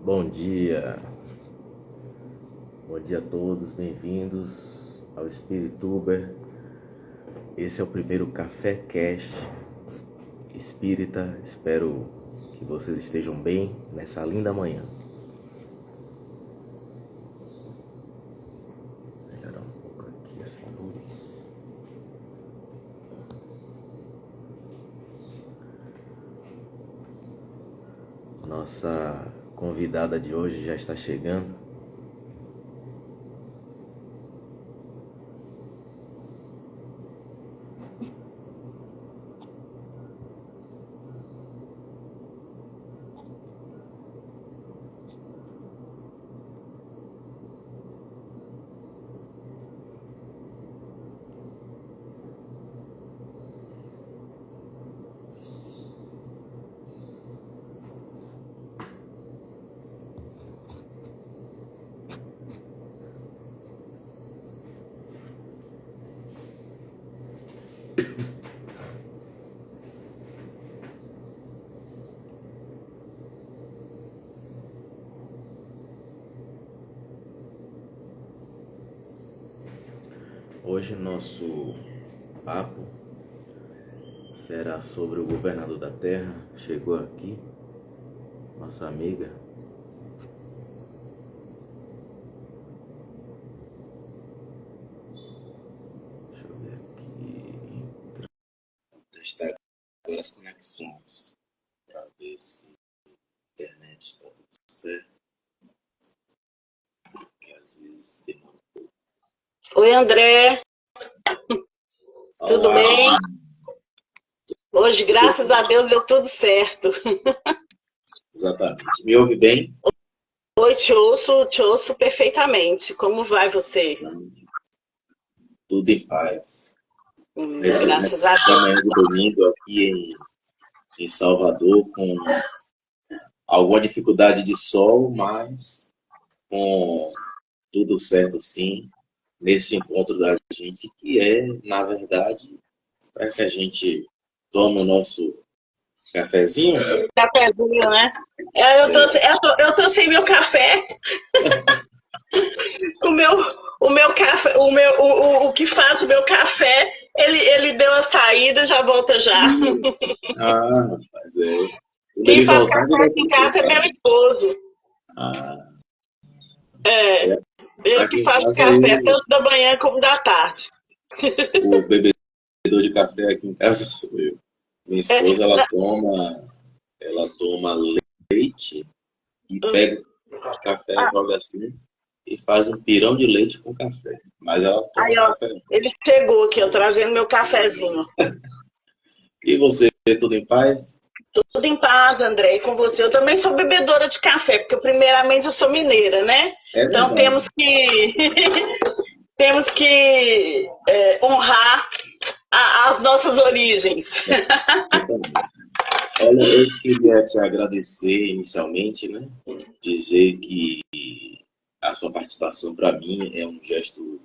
Bom dia, bom dia a todos, bem-vindos ao Espirituber. Esse é o primeiro Café Cast Espírita. Espero que vocês estejam bem nessa linda manhã. Vou melhorar um pouco aqui essa luz. Nossa convidada de hoje já está chegando. Hoje nosso papo será sobre o governador da terra. Chegou aqui nossa amiga. Deixa eu ver aqui. Vou testar agora as conexões para ver se a internet está tudo certo. Porque às vezes demora. Oi, André. Tudo bem? Hoje, graças a Deus, deu tudo certo. Exatamente. Me ouve bem? Oi, te ouço perfeitamente. Como vai você? Tudo em paz. Graças a Deus. Manhã de domingo aqui em Salvador, com alguma dificuldade de sol, mas com tudo certo sim, nesse encontro da gente, que é, na verdade, para que a gente tome o nosso cafezinho. Cafézinho, né? Eu tô sem meu café. O meu café, o que faz o meu café, ele deu a saída, já volta já. Ah, rapaz, é. Quem faz café aqui em casa é meu esposo. Ah, Ele que faz café tanto da manhã como da tarde. O bebedor de café aqui em casa sou eu. Minha esposa, ela toma leite e pega o café, joga assim e faz um pirão de leite com café. Mas ela toma Aí, ó, café. ele chegou aqui, ó, trazendo meu cafezinho. E você, tudo em paz? Tudo em paz, André. E com você, eu também sou bebedora de café, porque primeiramente eu sou mineira, né? Então temos que honrar as nossas origens. Olha, eu queria te agradecer inicialmente, né? Dizer que a sua participação para mim é um gesto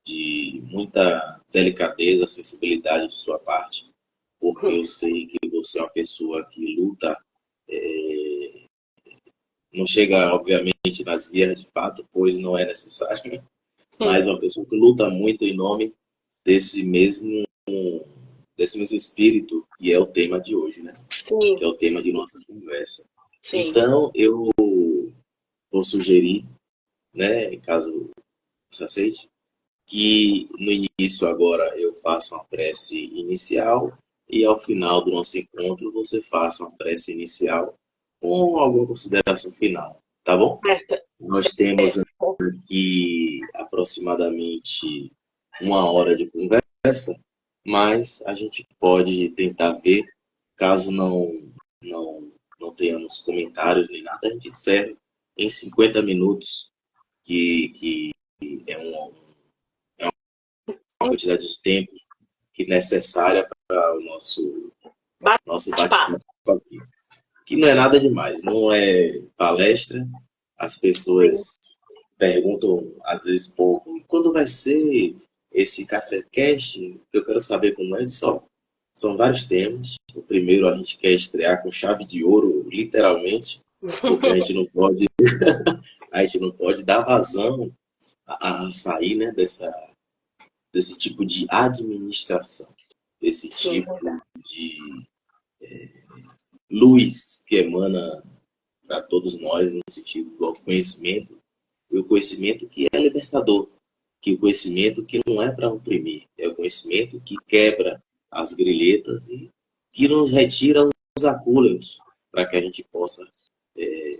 de muita delicadeza, sensibilidade de sua parte, porque eu sei que você é uma pessoa que luta, não chega, obviamente, nas vias de fato, pois não é necessário, mas uma pessoa que luta muito em nome desse mesmo espírito, que é o tema de hoje, né? Sim. Que é o tema de nossa conversa. Sim. Então, eu vou sugerir, né, caso você aceite, que no início agora eu faça uma prece inicial e ao final do nosso encontro você faça uma prece inicial com alguma consideração final, tá bom? Certo. Nós temos aqui aproximadamente 1 hora de conversa, mas a gente pode tentar ver, caso não tenhamos comentários nem nada, a gente encerra em 50 minutos, que é uma quantidade de tempo que é necessária para o nosso bate-papo aqui. Que não é nada demais, não é palestra, as pessoas perguntam às vezes pouco, quando vai ser esse Café Cast? Eu quero saber como é. São vários temas. O primeiro a gente quer estrear com chave de ouro, literalmente, porque a gente não pode, a gente não pode dar vazão a sair, né, desse tipo de administração, desse Sim. tipo de luz que emana para todos nós no sentido do autoconhecimento, e o conhecimento que é libertador, que o conhecimento que não é para oprimir, é o conhecimento que quebra as grilhetas e que nos retira os acúleos para que a gente possa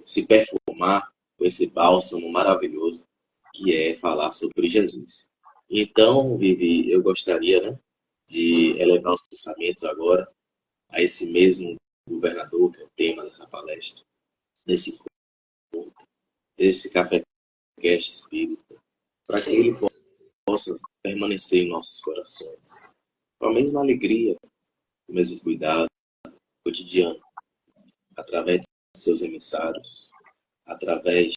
se perfumar com esse bálsamo maravilhoso que é falar sobre Jesus. Então, Vivi, eu gostaria, né, de elevar os pensamentos agora a esse mesmo governador, que é o tema dessa palestra, desse encontro, desse café cast espírita, para que ele possa permanecer em nossos corações, com a mesma alegria, o mesmo cuidado cotidiano, através dos seus emissários, através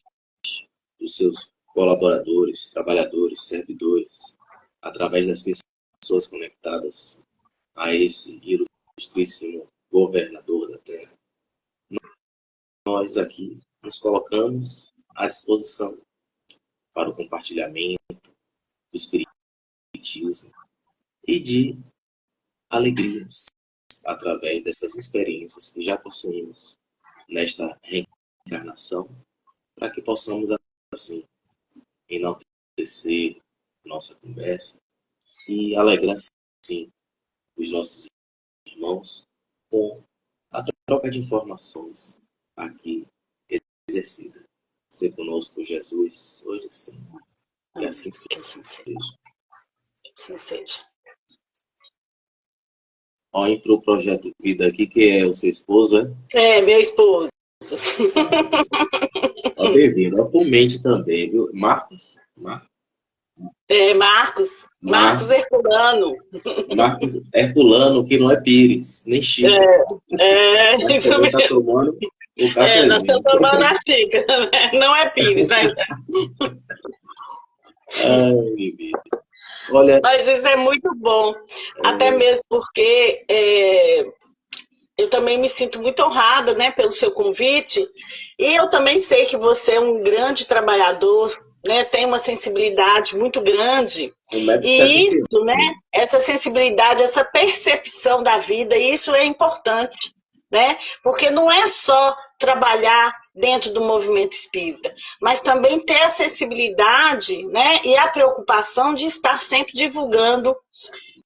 dos seus colaboradores, trabalhadores, servidores, através das pessoas conectadas a esse ilustríssimo governador da Terra. Nós aqui nos colocamos à disposição para o compartilhamento do espiritismo e de alegrias através dessas experiências que já possuímos nesta reencarnação, para que possamos assim enaltecer nossa conversa e alegrar sim os nossos irmãos com a troca de informações aqui exercida. Ser conosco, Jesus, hoje sim. E assim seja. Assim seja. Ó, entrou o Projeto Vida aqui, que é o seu esposo, é? É, meu esposo. Ó, bem-vindo. Ó, comente também, viu? Marcos? É, Marcos Herculano. Marcos Herculano, que não é Pires, nem Chico. Mas Isso também mesmo. está tomando o Nós cafezinho. estamos tomando a xícara, né? Não é Pires, mas... Ai, Bibi. Olha... Mas isso é muito bom. Até mesmo porque eu também me sinto muito honrada, né, pelo seu convite. E eu também sei que você é um grande trabalhador, né, tem uma sensibilidade muito grande. E isso, né, essa sensibilidade, essa percepção da vida, isso é importante, né? Porque não é só trabalhar dentro do movimento espírita, mas também ter a sensibilidade, né, e a preocupação de estar sempre divulgando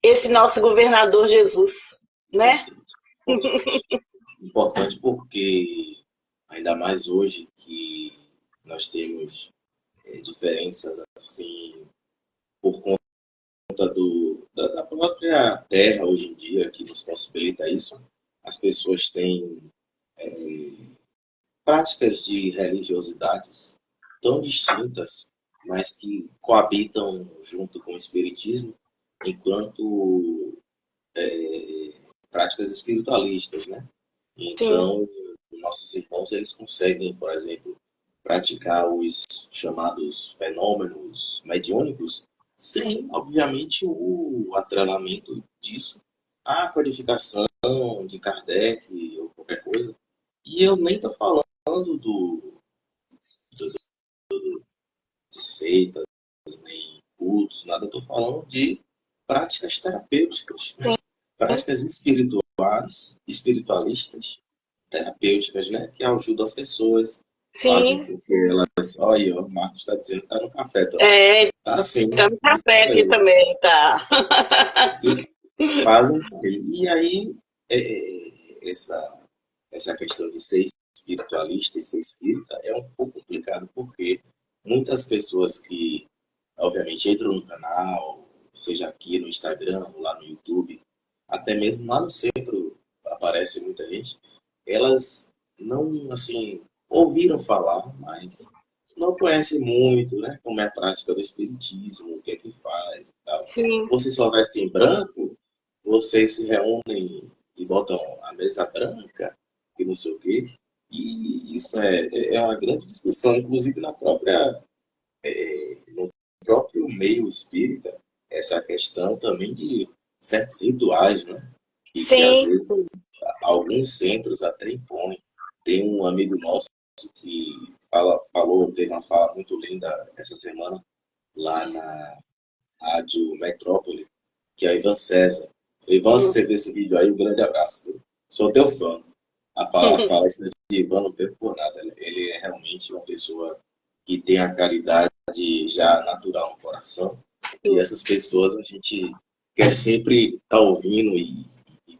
esse nosso governador Jesus, né? Importante porque, ainda mais hoje que nós temos diferenças assim, por conta da própria terra hoje em dia, que nos possibilita isso, as pessoas têm práticas de religiosidades tão distintas, mas que coabitam junto com o espiritismo, enquanto práticas espiritualistas, né? Então, nossos irmãos, eles conseguem, por exemplo, praticar os chamados fenômenos mediúnicos sem, obviamente, o atrelamento disso à codificação de Kardec ou qualquer coisa. E eu nem estou falando de seitas, nem cultos, nada. Eu estou falando de práticas terapêuticas, né? Práticas espiritualistas, terapêuticas, né? Que ajudam as pessoas. Fazem com que elas... Olha, o Marcos está dizendo que está no café também. Tá sim. Está no café aqui também, tá. Fazem isso. E aí, essa questão de ser espiritualista e ser espírita é um pouco complicado, porque muitas pessoas que, obviamente, entram no canal, seja aqui no Instagram, ou lá no YouTube, até mesmo lá no centro aparece muita gente, elas não, assim, ouviram falar, mas não conhecem muito, né, como é a prática do espiritismo, o que é que faz e tal. Sim. Vocês só vestem branco, vocês se reúnem e botam a mesa branca, e não sei o quê, e isso é uma grande discussão, inclusive no próprio meio espírita, essa questão também de certos rituais, né? E que às vezes alguns centros até impõem. Tem um amigo nosso que falou, teve uma fala muito linda essa semana lá na Rádio Metrópole, que é o Ivan César. Ivan, se você vê esse vídeo aí, um grande abraço. Viu? Sou teu fã. As palestras de Ivan não perco por nada. Ele é realmente uma pessoa que tem a caridade já natural no coração. E essas pessoas a gente quer sempre estar ouvindo e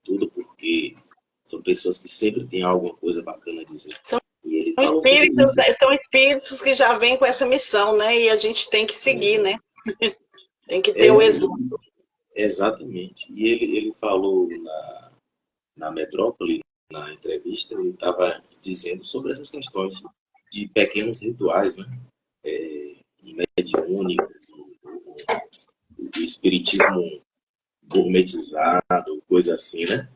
tudo, porque são pessoas que sempre têm alguma coisa bacana a dizer. São espíritos que já vêm com essa missão, né? E a gente tem que seguir, né? Tem que ter o exemplo. Exatamente. E ele falou na Metrópole, na entrevista, ele estava dizendo sobre essas questões de pequenos rituais, né? Mediúnicos, o espiritismo gourmetizado, coisa assim, né?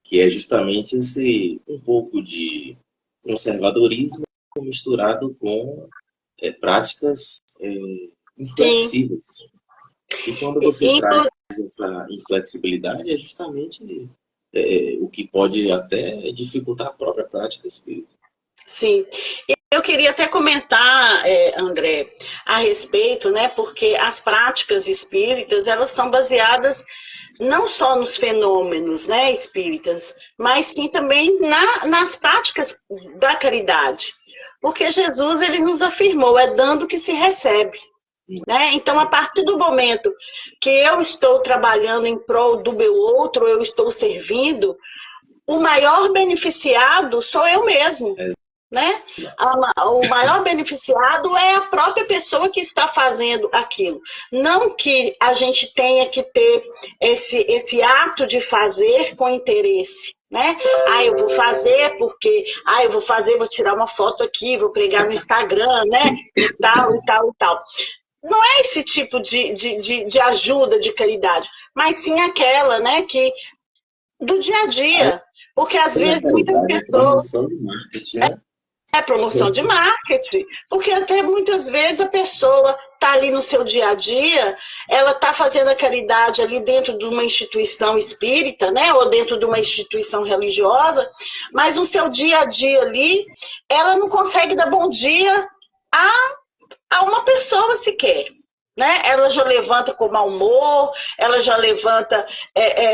Que é justamente esse um pouco de conservadorismo misturado com práticas inflexíveis. E quando você traz essa inflexibilidade, é justamente o que pode até dificultar a própria prática espírita. Sim. Eu queria até comentar, André, a respeito, né? Porque as práticas espíritas, elas são baseadas não só nos fenômenos, né, espíritas, mas sim também nas práticas da caridade. Porque Jesus, ele nos afirmou, é dando que se recebe. Né? Então, a partir do momento que eu estou trabalhando em prol do meu outro, eu estou servindo, o maior beneficiado sou eu mesmo. Né? O maior beneficiado é a própria pessoa que está fazendo aquilo. Não que a gente tenha que ter esse ato de fazer com interesse. Né? Eu vou fazer porque eu vou fazer, vou tirar uma foto aqui, vou pregar no Instagram, né? E tal, e tal, e tal. Não é esse tipo de ajuda, de caridade, mas sim aquela, né, que do dia a dia. Porque às vezes muitas pessoas. É promoção de marketing, porque até muitas vezes a pessoa está ali no seu dia a dia, ela está fazendo a caridade ali dentro de uma instituição espírita, né, ou dentro de uma instituição religiosa, mas no seu dia a dia ali, ela não consegue dar bom dia a uma pessoa sequer. Né? Ela já levanta com mau humor, ela já levanta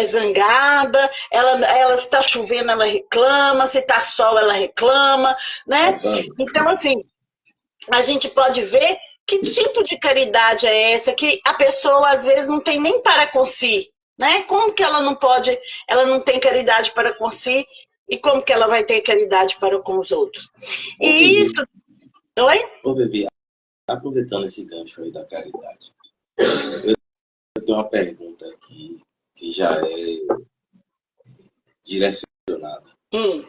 zangada, ela se está chovendo, ela reclama, se está sol, ela reclama, né? Então, assim, a gente pode ver que tipo de caridade é essa, que a pessoa, às vezes, não tem nem para com si, né? Como que ela não tem caridade para com si, e como que ela vai ter caridade para com os outros? E isso... Oi? Ô, Vivi, aproveitando esse gancho aí da caridade, eu tenho uma pergunta aqui que já é direcionada.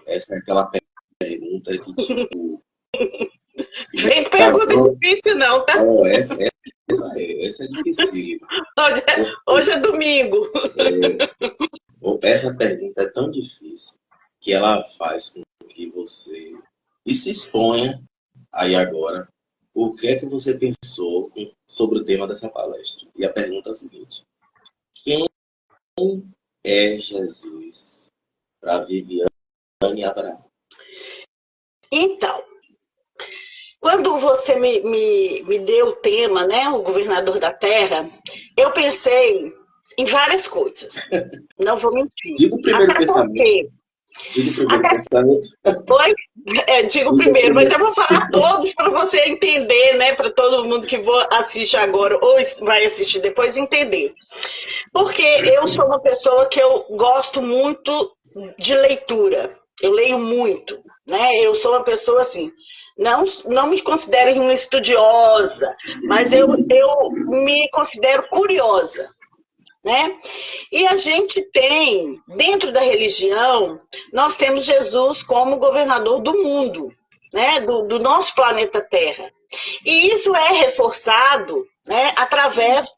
Essa é aquela pergunta que, tipo... Vem pergunta difícil não, tá? Essa é difícil. Hoje é domingo. Essa pergunta é tão difícil que ela faz com que você se exponha aí agora. O que é que você pensou sobre o tema dessa palestra? E a pergunta é a seguinte: quem é Jesus para Viviane e Abraão? Então, quando você me deu o tema, né, o governador da Terra, eu pensei em várias coisas. Não vou mentir. Diga o primeiro pensamento. Oi? Digo primeiro, mas eu vou falar todos para você entender, né? Para todo mundo que assiste agora ou vai assistir depois entender. Porque eu sou uma pessoa que eu gosto muito de leitura. Eu leio muito, né? Eu sou uma pessoa assim, não me considero uma estudiosa, mas eu me considero curiosa. Né? E a gente tem, dentro da religião, nós temos Jesus como governador do mundo, né? do nosso planeta Terra. E isso é reforçado, né, através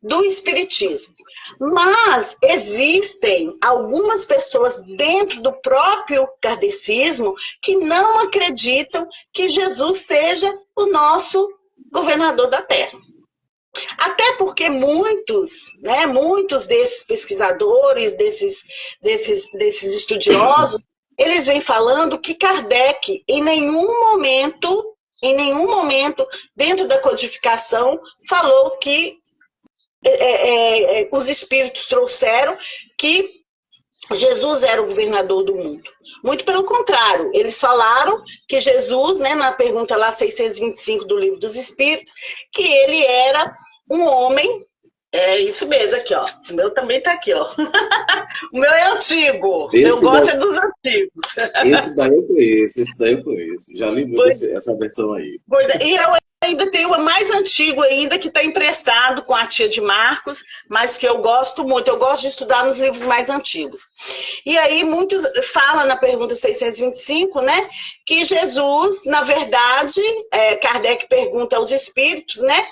do Espiritismo. Mas existem algumas pessoas dentro do próprio kardecismo que não acreditam que Jesus seja o nosso governador da Terra. Até porque muitos desses pesquisadores, desses estudiosos, eles vêm falando que Kardec, em nenhum momento, dentro da codificação, falou que os espíritos trouxeram que Jesus era o governador do mundo. Muito pelo contrário, eles falaram que Jesus, né, na pergunta lá 625 do Livro dos Espíritos, que ele era um homem, é isso mesmo aqui, ó. O meu também tá aqui, ó. O meu é antigo, eu gosto dos antigos. Esse daí eu conheço. Já li muito essa versão aí. E eu ainda tenho o mais antigo ainda, que está emprestado com a tia de Marcos, mas que eu gosto muito. Eu gosto de estudar nos livros mais antigos. E aí muitos falam na pergunta 625, né, que Jesus, na verdade, Kardec pergunta aos espíritos, né,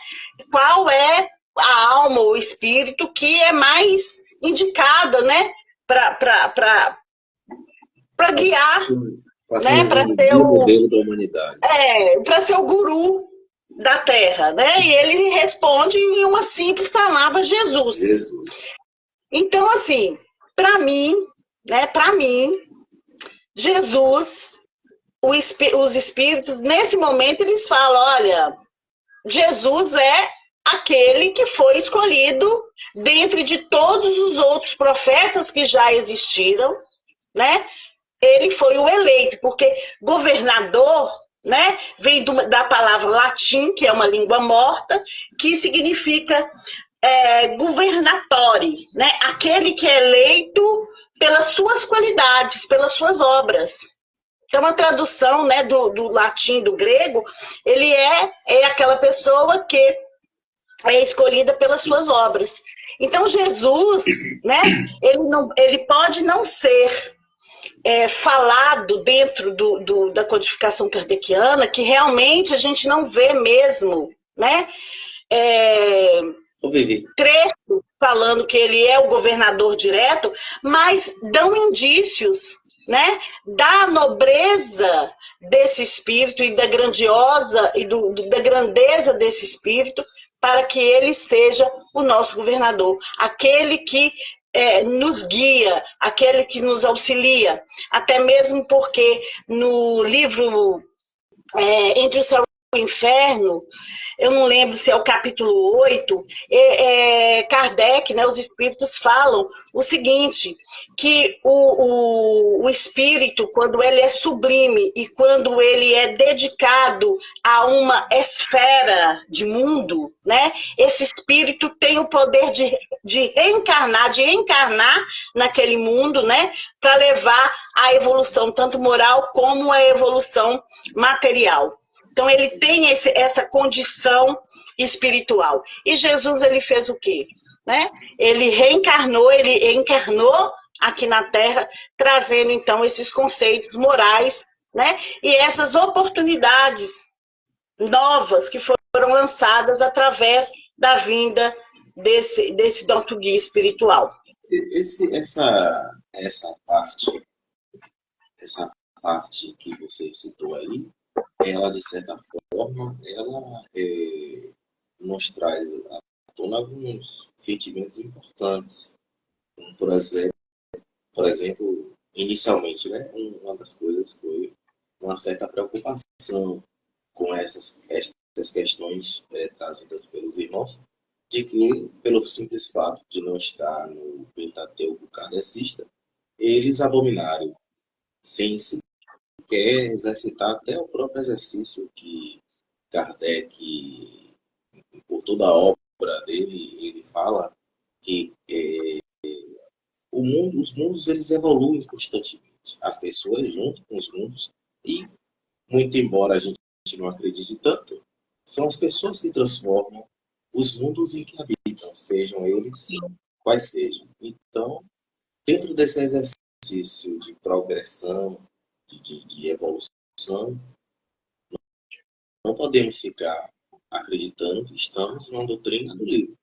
qual é a alma ou o espírito que é mais indicada, né, para guiar, né, para ser o modelo da humanidade. Para ser o guru da Terra, né? E ele responde em uma simples palavra, Jesus. Então, assim, para mim, Jesus, os espíritos, nesse momento, eles falam, olha, Jesus é aquele que foi escolhido dentre de todos os outros profetas que já existiram, né? Ele foi o eleito, porque governador, né, vem da palavra latim, que é uma língua morta, que significa governatori, né, aquele que é eleito pelas suas qualidades, pelas suas obras. Então, a tradução, né, do latim, do grego, ele é aquela pessoa que é escolhida pelas suas obras. Então, Jesus, né, ele pode não ser falado dentro da codificação kardeciana, que realmente a gente não vê mesmo, né? Trechos falando que ele é o governador direto, mas dão indícios, né, da nobreza desse espírito e da grandiosa e da grandeza desse espírito para que ele seja o nosso governador, aquele que nos guia, aquele que nos auxilia, até mesmo porque no livro Entre o Céu e o Inferno, eu não lembro se é o capítulo 8, Kardec, né, os espíritos falam o seguinte, que o espírito, quando ele é sublime e quando ele é dedicado a uma esfera de mundo, né, esse espírito tem o poder de reencarnar, de encarnar naquele mundo, né, para levar a evolução, tanto moral como a evolução material. Então, ele tem essa condição espiritual. E Jesus, ele fez o quê? Né? Ele encarnou aqui na Terra, trazendo, então, esses conceitos morais, né? E essas oportunidades novas que foram lançadas através da vinda desse nosso guia espiritual. Essa parte que você citou aí, ela, de certa forma, ela nos traz à tona alguns sentimentos importantes. Como, por exemplo, inicialmente, né, uma das coisas foi uma certa preocupação com essas questões trazidas pelos irmãos, de que, pelo simples fato de não estar no Pentateuco kardecista, eles abominaram, sem sequer exercitar até o próprio exercício que Kardec, por toda a obra dele, ele fala que os mundos eles evoluem constantemente. As pessoas junto com os mundos e, muito embora a gente não acredite tanto, são as pessoas que transformam os mundos em que habitam, sejam eles quais sejam. Então, dentro desse exercício de progressão, de evolução, não podemos ficar acreditando que estamos numa doutrina do livro.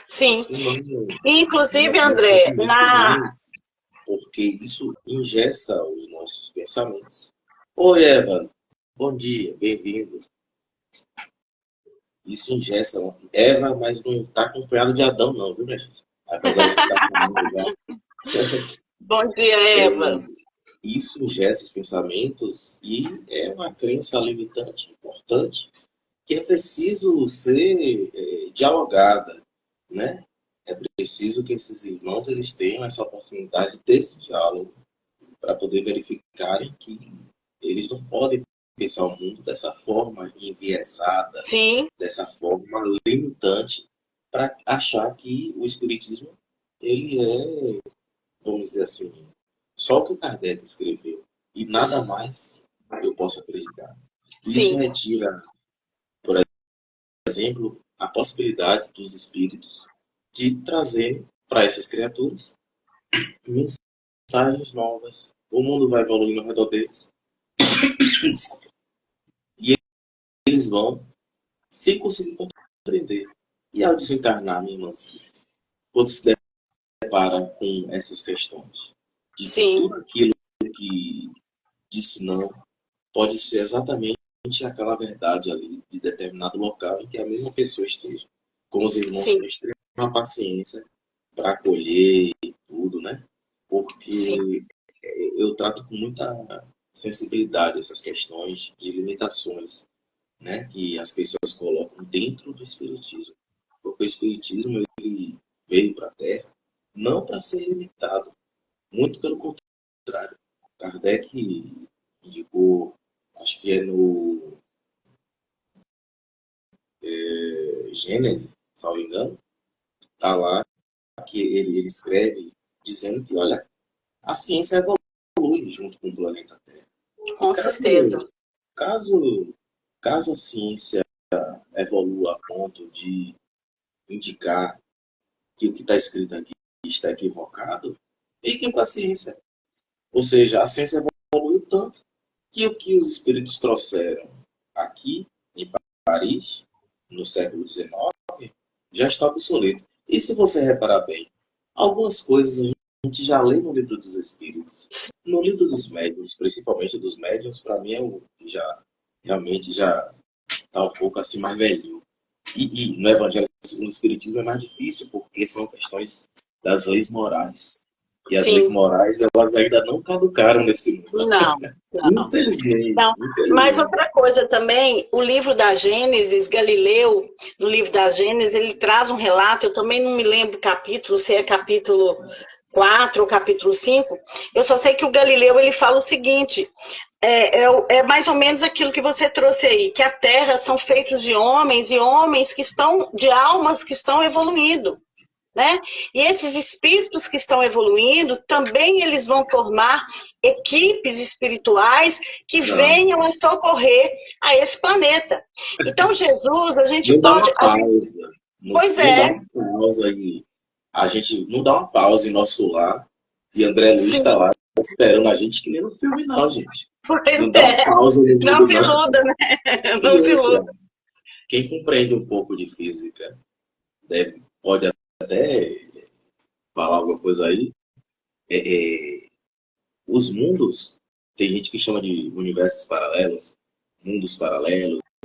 Sim. Inclusive, André, porque isso engessa os nossos pensamentos. Oi, Eva. Bom dia, bem-vindo. Isso engessa Eva, mas não está acompanhado de Adão, não, viu, minha gente? Apesar de estar falando já. Bom dia, Eva. Isso ingessa esses pensamentos e é uma crença limitante importante que é preciso ser dialogada, né? É preciso que esses irmãos eles tenham essa oportunidade desse diálogo para poder verificarem que eles não podem pensar o mundo dessa forma enviesada, Sim, dessa forma limitante, para achar que o espiritismo ele é, vamos dizer assim, só o que Kardec escreveu e nada mais eu posso acreditar. Isso sim, retira, por exemplo, a possibilidade dos espíritos de trazer para essas criaturas mensagens novas. O mundo vai evoluindo ao redor deles e eles vão se conseguir compreender. E ao desencarnar, minha irmãzinha, quando se depara com essas questões, de que sim, tudo aquilo que disse não pode ser exatamente aquela verdade ali de determinado local em que a mesma pessoa esteja. Como os irmãos sim, têm extrema paciência para acolher tudo, né? sim, Porque eu trato com muita sensibilidade essas questões de limitações, né, que as pessoas colocam dentro do espiritismo. Porque o espiritismo ele veio para a Terra não para ser limitado, muito pelo contrário. Kardec indicou, acho que é no Gênesis, se não me engano, está lá que ele escreve dizendo que, olha, a ciência evolui junto com o planeta Terra. E com certeza. caso, caso a ciência evolua a ponto de indicar que o que está escrito aqui está equivocado, fiquem com a ciência. Ou seja, a ciência evoluiu tanto que o que os espíritos trouxeram aqui em Paris, no século XIX, já está obsoleto. E se você reparar bem, algumas coisas a gente já lê no livro dos espíritos. No livro dos médiuns, principalmente dos médiuns, para mim é o que já realmente já está um pouco assim mais velhinho. E no Evangelho segundo o Espiritismo é mais difícil, porque são questões das leis morais. E as leis Sim, morais, elas ainda não caducaram nesse mundo. não, não. Infelizmente, Não, mas infelizmente. outra coisa também, o livro da Gênesis, Galileu, no livro da Gênesis, ele traz um relato, eu também não me lembro o capítulo, se é capítulo 4 ou capítulo 5. Eu só sei que o Galileu ele fala o seguinte: é mais ou menos aquilo que você trouxe aí, que a Terra são feitos de homens e homens que estão, de almas que estão evoluindo. Né? E esses espíritos que estão evoluindo, também eles vão formar equipes espirituais que Não, venham a socorrer a esse planeta. Então, Jesus, a gente não dá pode. uma pausa. Não, Pois não dá é, uma pausa aí. A gente não dá uma pausa em nosso lar. E André Luiz sim, está lá esperando a gente que nem no filme, não, gente. pois Não dá uma é. pausa no Não mundo, se não. iluda, né? E Não se iluda. outra, quem compreende um pouco de física pode até falar alguma coisa aí. É, é, os mundos, tem gente que chama de universos paralelos,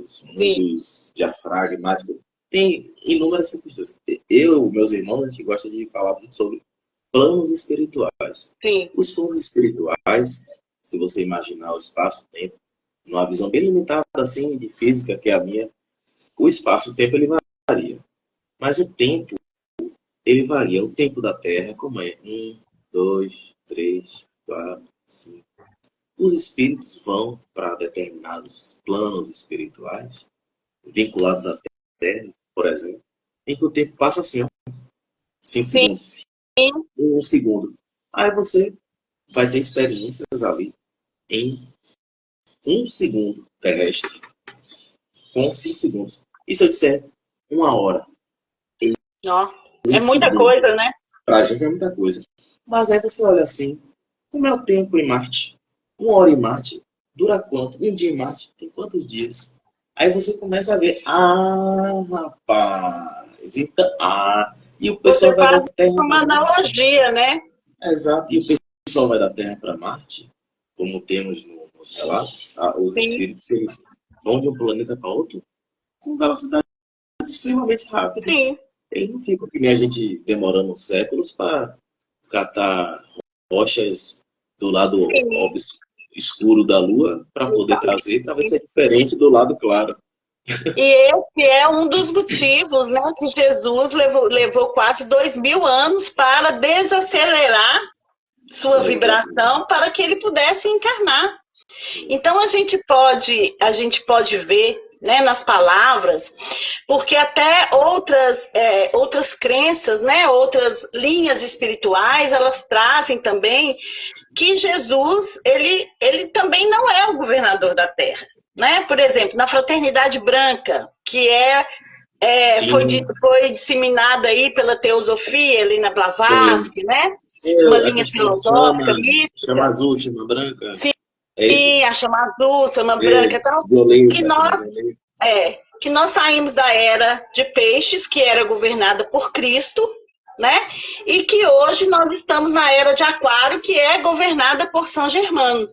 Sim, mundos diafragmáticos. Tem inúmeras circunstâncias. Eu, meus irmãos, a gente gosta de falar muito sobre planos espirituais. sim, Os planos espirituais, se você imaginar o espaço-tempo, numa visão bem limitada assim de física, que é a minha, o espaço-tempo ele varia. Mas o tempo, ele varia. O tempo da Terra, como é? 1, 2, 3, 4, 5. Os espíritos vão para determinados planos espirituais, vinculados à Terra, por exemplo, em que o tempo passa assim, ó, 5 sim, segundos, 1 segundo. Aí você vai ter experiências ali em 1 segundo terrestre, com 5 segundos. E se eu disser 1 hora, ó, um é muita segundo, coisa, né? para a gente é muita coisa. Mas aí você olha assim, como é o tempo em Marte? 1 hora em Marte dura quanto? Um dia em Marte tem quantos dias? Aí você começa a ver, rapaz, então, e o pessoal Você vai da faz Terra uma para Marte. analogia, né? Exato, e o pessoal vai da Terra para Marte, como temos nos relatos, os Sim, espíritos, eles vão de um planeta para outro com velocidades extremamente rápidas. sim, Eles não ficam que nem a gente demorando séculos para catar rochas do lado Sim. escuro da Lua para poder trazer, para ver se é diferente do lado claro. E esse é um dos motivos, né, que Jesus levou quase 2000 anos para desacelerar sua vibração para que ele pudesse encarnar. Então a gente pode ver, né, nas palavras, porque até outras crenças, né, outras linhas espirituais, elas trazem também que Jesus, ele também não é o governador da Terra. Né? Por exemplo, na Fraternidade Branca, que foi disseminada aí pela teosofia, Helena Blavatsky, né? Uma linha filosófica, mística. Chama azul, chama branca. Sim, a chama azul, chama branca. Então, que nós saímos da era de peixes, que era governada por Cristo, né? E que hoje nós estamos na era de aquário, que é governada por São Germano,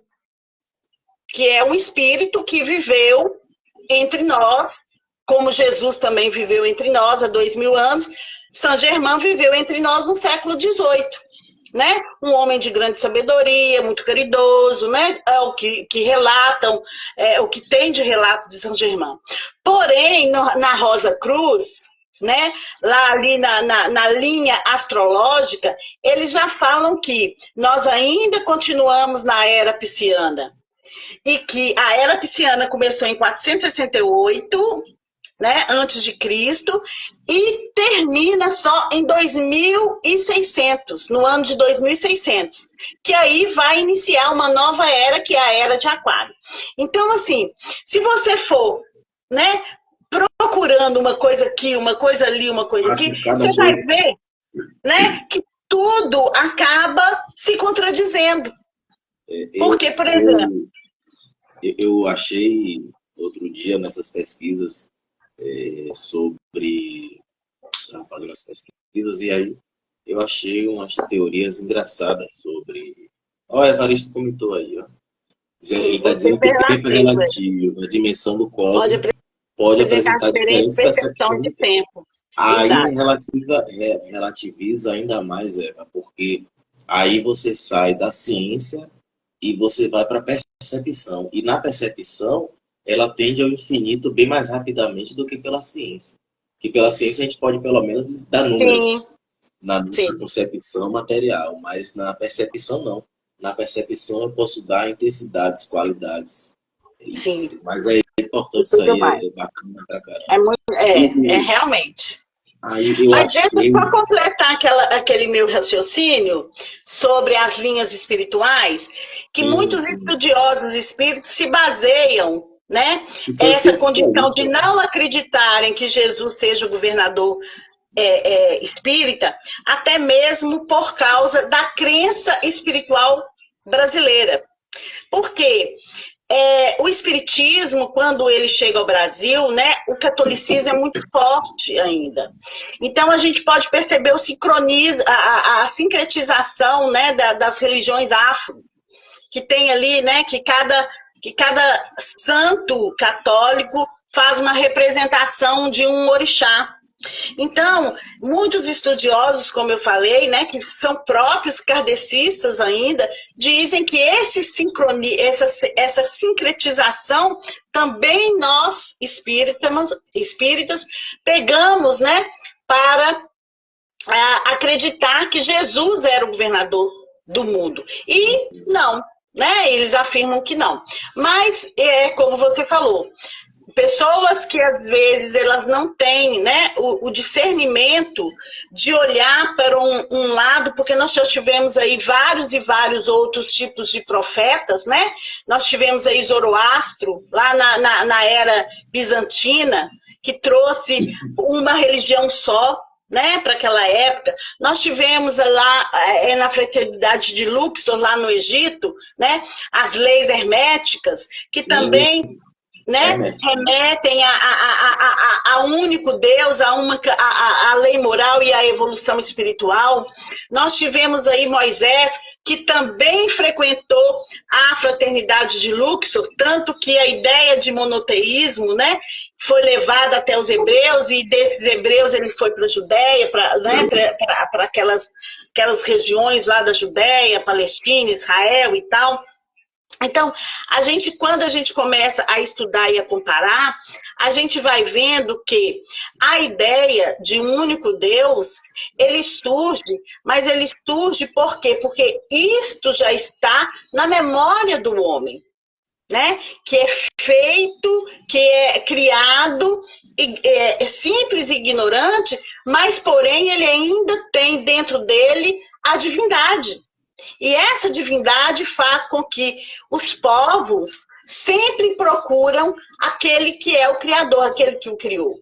que é um espírito que viveu entre nós, como Jesus também viveu entre nós há 2000 anos, São Germano viveu entre nós no século XVIII. Né? Um homem de grande sabedoria, muito caridoso, né? É o que relatam, o que tem de relato de São Germano. Porém, na Rosa Cruz, né? Lá ali na linha astrológica, eles já falam que nós ainda continuamos na era pisciana. E que a era pisciana começou em 468, né, antes de Cristo, e termina só em 2600, no ano de 2600, que aí vai iniciar uma nova era, que é a era de Aquário. Então, assim, se você for, né, procurando uma coisa aqui, uma coisa ali, uma coisa aqui, você vai ver, né, que tudo acaba se contradizendo. Porque, por exemplo... Eu achei outro dia nessas pesquisas sobre... Estava fazendo as pesquisas e aí eu achei umas teorias engraçadas sobre... Ó, o Evaristo comentou aí, ó. Ele está dizendo que o tempo é relativo, a dimensão do cosmos pode apresentar diferentes percepções de tempo. Aí relativiza ainda mais, Eva, porque aí você sai da ciência e você vai para a percepção. E na percepção, ela tende ao infinito bem mais rapidamente do que pela ciência. Porque pela ciência a gente pode, pelo menos, dar números na nossa concepção material, mas na percepção não. Na percepção eu posso dar intensidades, qualidades. Sim. Mas é importante isso aí, é bacana pra caramba. Realmente. Mas deixa eu só completar aquele meu raciocínio sobre as linhas espirituais, que muitos estudiosos espíritos se baseiam, né? Essa condição de não acreditarem que Jesus seja o governador espírita, até mesmo por causa da crença espiritual brasileira. Por quê? O espiritismo, quando ele chega ao Brasil, né, o catolicismo é muito forte ainda. Então, a gente pode perceber a sincretização, né, das religiões afro, que tem ali, né, que cada santo católico faz uma representação de um orixá. Então, muitos estudiosos, como eu falei, né, que são próprios kardecistas ainda, dizem que essa sincretização também nós, espíritas, pegamos, né, para acreditar que Jesus era o governador do mundo. E não, né, eles afirmam que não. Mas, como você falou, pessoas que às vezes elas não têm, né, o discernimento de olhar para um lado, porque nós já tivemos aí vários e vários outros tipos de profetas, né? Nós tivemos aí Zoroastro, lá na era bizantina, que trouxe uma religião só, né, para aquela época. Nós tivemos lá na fraternidade de Luxor, lá no Egito, né, as leis herméticas, que também... né? Remetem a único Deus, a lei moral e a evolução espiritual. Nós tivemos aí Moisés, que também frequentou a fraternidade de Luxor, tanto que a ideia de monoteísmo, né, foi levada até os hebreus, e desses hebreus ele foi para a Judéia, para aquelas aquelas regiões lá da Judéia, Palestina, Israel e tal. Então, quando a gente começa a estudar e a comparar, a gente vai vendo que a ideia de um único Deus, ele surge, mas ele surge por quê? Porque isto já está na memória do homem, né? Que é feito, que é criado, é simples e ignorante, mas, porém, ele ainda tem dentro dele a divindade. E essa divindade faz com que os povos sempre procuram aquele que é o Criador, aquele que o criou.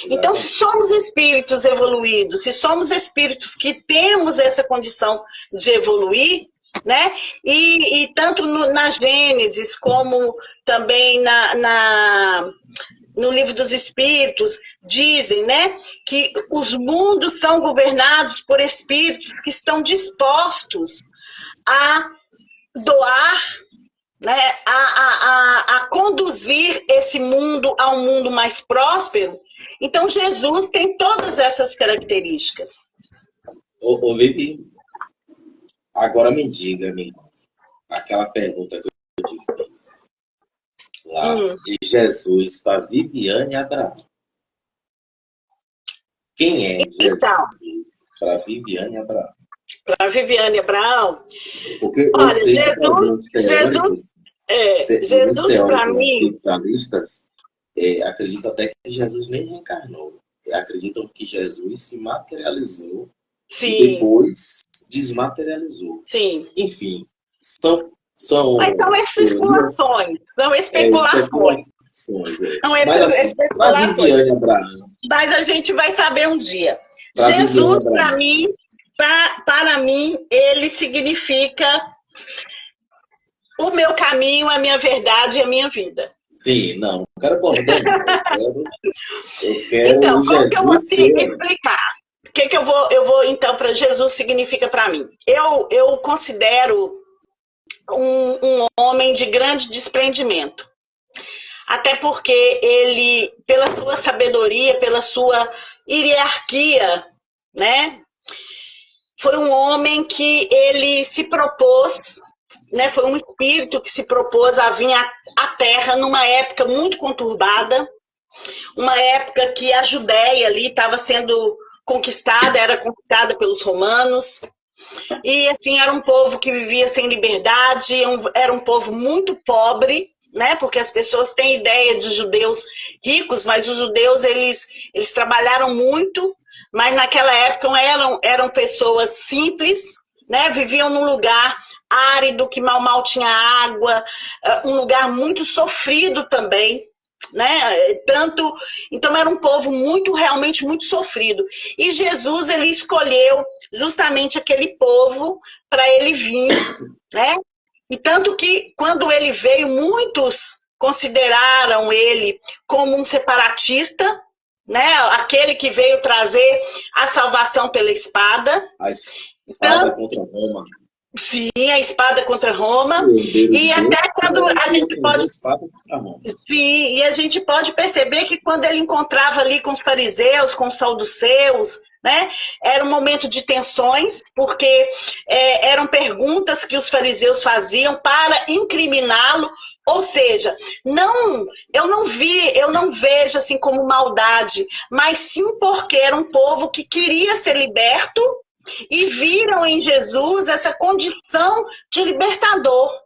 Então, se somos espíritos evoluídos, se somos espíritos que temos essa condição de evoluir, né? E tanto na Gênesis, como também no Livro dos Espíritos, dizem, né, que os mundos são governados por espíritos que estão dispostos a doar, né, a conduzir esse mundo a um mundo mais próspero. Então, Jesus tem todas essas características. Ô Vivi, agora me diga, minha irmã, aquela pergunta que eu te fiz lá, de Jesus para Viviane Abraão. Quem é Jesus para Viviane Abraão? Para Viviane Abraão? Porque olha, eu sei Jesus para mim, espiritualistas acreditam até que Jesus nem reencarnou. Acreditam que Jesus se materializou. Sim. E depois desmaterializou. Sim. Enfim, são especulações. São especulações. Mas assim, para Viviane Abraão. Mas a gente vai saber um dia. Jesus, para mim, ele significa o meu caminho, a minha verdade e a minha vida. Sim, não quero acordar. Eu quero então, como Jesus que eu vou te explicar? O que eu vou então, para Jesus significa para mim? Eu considero um homem de grande desprendimento. Até porque ele, pela sua sabedoria, pela sua hierarquia, né? Foi um homem que ele se propôs, né? Foi um espírito que se propôs a vir à Terra numa época muito conturbada, uma época que a Judéia ali estava sendo conquistada, era conquistada pelos romanos, e assim, era um povo que vivia sem liberdade, era um povo muito pobre, né? Porque as pessoas têm ideia de judeus ricos, mas os judeus, eles trabalharam muito, mas naquela época eram pessoas simples, né? Viviam num lugar árido, que mal tinha água, um lugar muito sofrido também, né? Então era um povo realmente muito sofrido. E Jesus, ele escolheu justamente aquele povo para ele vir, né? E tanto que quando ele veio, muitos consideraram ele como um separatista, né? Aquele que veio trazer a salvação pela espada. A espada contra Roma. Sim, a espada contra Roma. E até quando a gente pode. Sim, e a gente pode perceber que quando ele encontrava ali com os fariseus, com os saduceus, né, era um momento de tensões, porque eram perguntas que os fariseus faziam para incriminá-lo. Ou seja, eu não vejo assim como maldade, mas sim porque era um povo que queria ser liberto e viram em Jesus essa condição de libertador.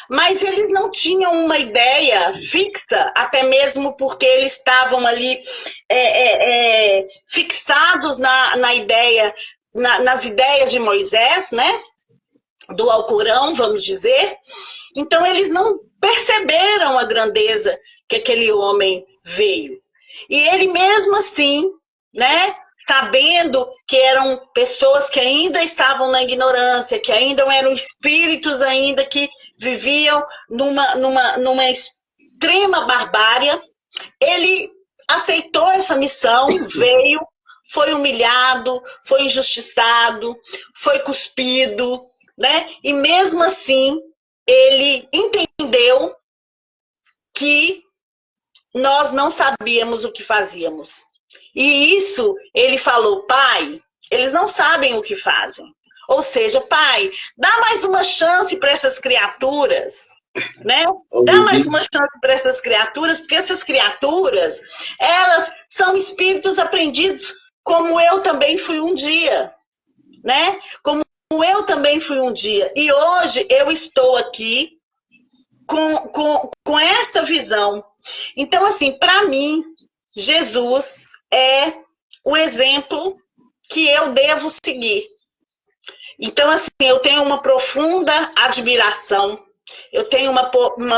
Mas eles não tinham uma ideia fixa, até mesmo porque eles estavam ali fixados na ideia, nas ideias de Moisés, né? Do Alcorão, vamos dizer. Então eles não perceberam a grandeza que aquele homem veio. E ele mesmo assim, né? Sabendo que eram pessoas que ainda estavam na ignorância, que ainda eram espíritos ainda que viviam numa extrema barbárie, ele aceitou essa missão, veio, foi humilhado, foi injustiçado, foi cuspido, né? E mesmo assim, ele entendeu que nós não sabíamos o que fazíamos. E isso, ele falou, Pai, eles não sabem o que fazem. Ou seja, Pai, dá mais uma chance para essas criaturas, né? Dá mais uma chance para essas criaturas, porque essas criaturas, elas são espíritos aprendidos como eu também fui um dia, né? Como eu também fui um dia. E hoje eu estou aqui com esta visão. Então, assim, para mim, Jesus é o exemplo que eu devo seguir. Então, assim, eu tenho uma profunda admiração, eu tenho uma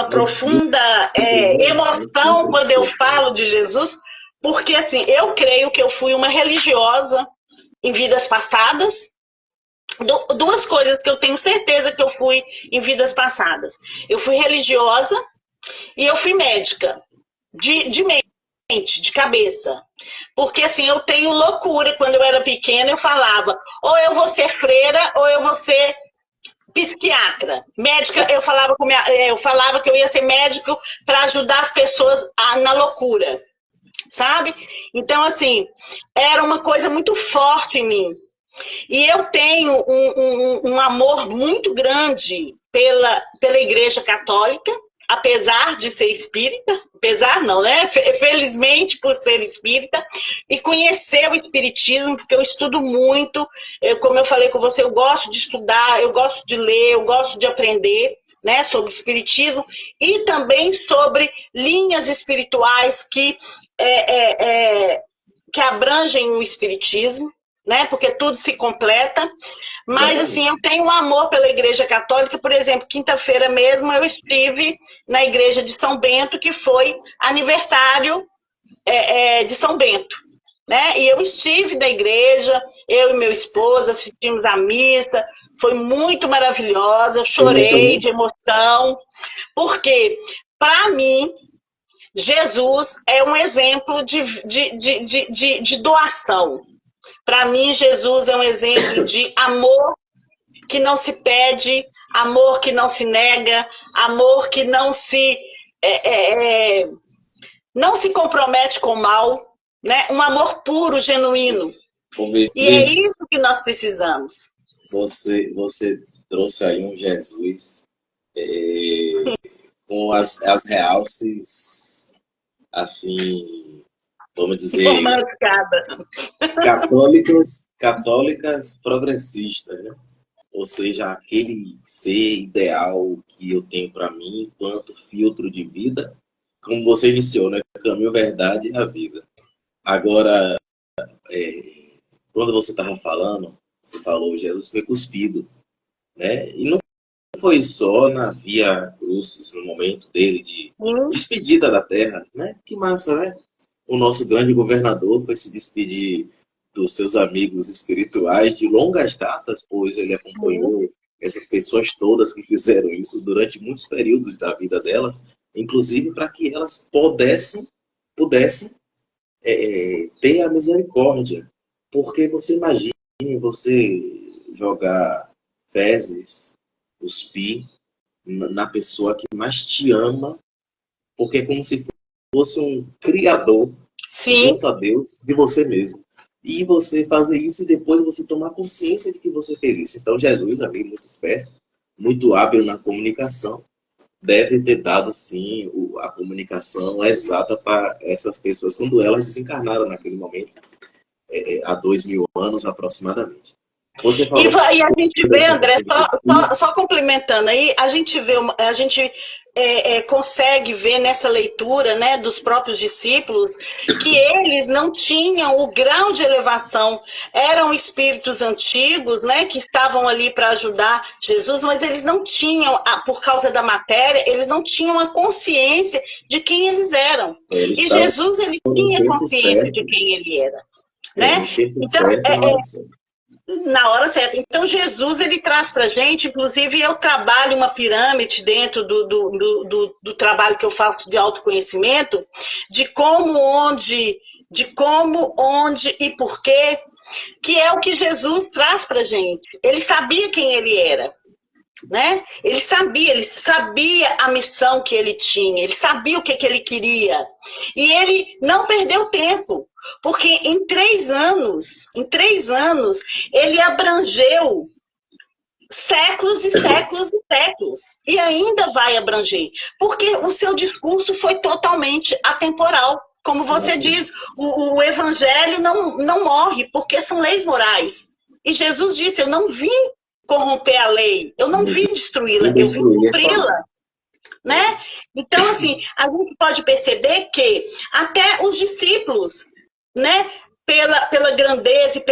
profunda emoção quando eu falo de Jesus, porque, assim, eu creio que eu fui uma religiosa em vidas passadas. Duas coisas que eu tenho certeza que eu fui em vidas passadas. Eu fui religiosa e eu fui médica, de mente, de cabeça. Porque, assim, eu tenho loucura. Quando eu era pequena, eu falava, ou eu vou ser freira, ou eu vou ser psiquiatra. Médica, eu falava que eu ia ser médico para ajudar as pessoas na loucura, sabe? Então, assim, era uma coisa muito forte em mim. E eu tenho um amor muito grande pela Igreja Católica, apesar de ser espírita, apesar não, né? Felizmente por ser espírita, e conhecer o espiritismo, porque eu estudo muito, como eu falei com você, eu gosto de estudar, eu gosto de ler, eu gosto de aprender, né, sobre espiritismo, e também sobre linhas espirituais que abrangem o espiritismo, né? Porque tudo se completa. Mas, assim, eu tenho um amor pela Igreja Católica. Por exemplo, quinta-feira mesmo eu estive na Igreja de São Bento, que foi aniversário de São Bento, né? E eu estive na igreja, eu e meu esposo assistimos à missa, foi muito maravilhosa, eu chorei de emoção, porque, para mim, Jesus é um exemplo de doação. Para mim, Jesus é um exemplo de amor que não se pede, amor que não se nega, amor que não se compromete com o mal, né? Um amor puro, genuíno. E é isso que nós precisamos. Você trouxe aí um Jesus com as realces, assim, vamos dizer, católicas progressistas, né? Ou seja, aquele ser ideal que eu tenho para mim enquanto filtro de vida, como você iniciou, né? Caminho, verdade e a vida. Agora, quando você estava falando, você falou Jesus foi cuspido, né? E não foi só na Via Crucis, no momento dele de despedida da Terra, né? Que massa, né? O nosso grande governador foi se despedir dos seus amigos espirituais de longas datas, pois ele acompanhou essas pessoas todas que fizeram isso durante muitos períodos da vida delas, inclusive para que elas pudessem ter a misericórdia. Porque você imagina você jogar fezes, cuspir na pessoa que mais te ama, porque é como se fosse um criador junto a Deus de você mesmo. E você fazer isso e depois você tomar consciência de que você fez isso. Então Jesus, amigo muito esperto, muito hábil na comunicação, deve ter dado, sim, a comunicação exata para essas pessoas, quando elas desencarnaram naquele momento, há 2000 anos aproximadamente. Você falou e a gente vê, André, só complementando aí, a gente consegue ver nessa leitura, né, dos próprios discípulos que eles não tinham o grau de elevação. Eram espíritos antigos, né, que estavam ali para ajudar Jesus, mas eles não tinham, por causa da matéria, eles não tinham a consciência de quem eles eram. E Jesus, ele tinha consciência de quem ele era. Né? Então, na hora certa. Então, Jesus, ele traz para a gente, inclusive eu trabalho uma pirâmide dentro do trabalho que eu faço de autoconhecimento, de como, onde e porquê, que é o que Jesus traz para a gente. Ele sabia quem ele era. Né? Ele sabia a missão que ele tinha, ele sabia o que ele queria. E ele não perdeu tempo, porque em 3 anos, ele abrangeu séculos e séculos e séculos. E ainda vai abranger. Porque o seu discurso foi totalmente atemporal. Como você diz, o evangelho não morre, porque são leis morais. E Jesus disse, eu não vim corromper a lei, eu não vim destruí-la, eu vim cumpri-la. Né? Então, assim, a gente pode perceber que até os discípulos, né, pela grandeza e